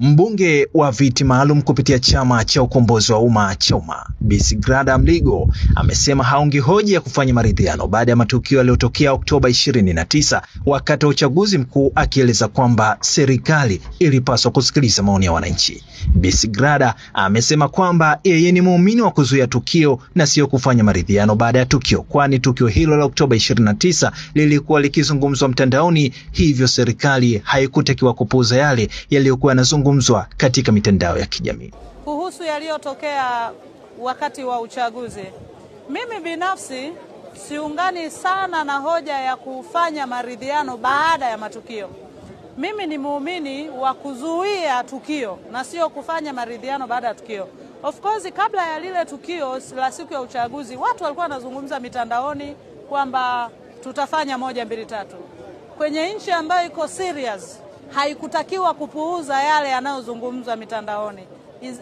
Mbunge wa viti maalum kupitia chama cha ukombozi wa umma CHAUMMA, Bi Sigrada Mligo amesema haungi hoja ya kufanya maridhiano baada ya matukio yaliyotokea Oktoba 29 wakati wa uchaguzi mkuu, akieleza kwamba serikali ilipaswa kusikiliza maoni ya wananchi. Bi Sigrada amesema kwamba yeye ni muumini wa kuzuia tukio na sio kufanya maridhiano baada ya tukio, kwani tukio hilo la Oktoba 29 lilikuwa likizungumzwa mtandaoni, hivyo serikali haikutakiwa kupuuza yale yaliyokuwa yanazungumzwa katika mitandao ya kijamii. Kuhusu yaliyotokea wakati wa uchaguzi, mimi binafsi siungani sana na hoja ya kufanya maridhiano baada ya matukio. Mimi ni muumini wa kuzuia tukio na sio kufanya maridhiano baada ya tukio. Of course, kabla ya lile tukio la siku ya uchaguzi, watu walikuwa wanazungumza mitandaoni kwamba tutafanya 1, 2, 3. Kwenye nchi ambayo iko serious, haikutakiwa kupuuza yale yanayozungumzwa mitandaoni.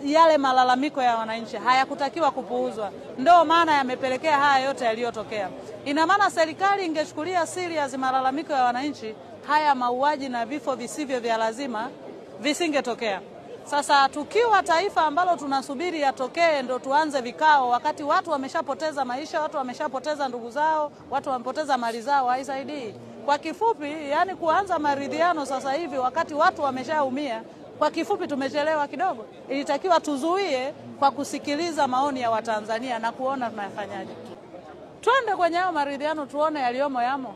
Yale malalamiko ya wananchi hayakutakiwa kupuuzwa. Ndio maana yamepelekea haya yote yaliyotokea. Ina maana serikali ingechukulia serious malalamiko ya wananchi, haya mauaji na vifo visivyo vya lazima visingetokea. Sasa tukiwa taifa ambalo tunasubiri yatokee ndo tuanze vikao, wakati watu wameshapoteza maisha, watu wameshapoteza ndugu zao, watu wamepoteza mali zao, haisaidii. Kwa kifupi, yani kuanza maridhiano sasa hivi wakati watu wameshaumia, kwa kifupi tumechelewa kidogo. Ilitakiwa tuzuie kwa kusikiliza maoni ya Watanzania na kuona tunafanyaje. Twende kwenye hayo maridhiano tuone yaliyomo yamo.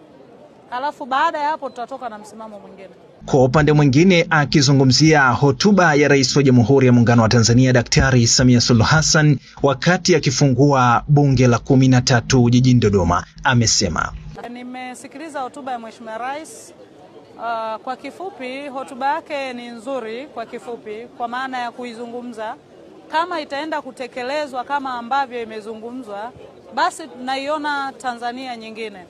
Alafu baada ya hapo tutatoka na msimamo mwingine. Kwa upande mwingine, akizungumzia hotuba ya Rais wa Jamhuri ya Muungano wa Tanzania Daktari Samia Suluhu Hassan wakati akifungua bunge la 13 jijini Dodoma, amesema, nimesikiliza hotuba ya Mheshimiwa Rais. Kwa kifupi, hotuba yake ni nzuri kwa kifupi, kwa maana ya kuizungumza. Kama itaenda kutekelezwa kama ambavyo imezungumzwa, basi tunaiona Tanzania nyingine.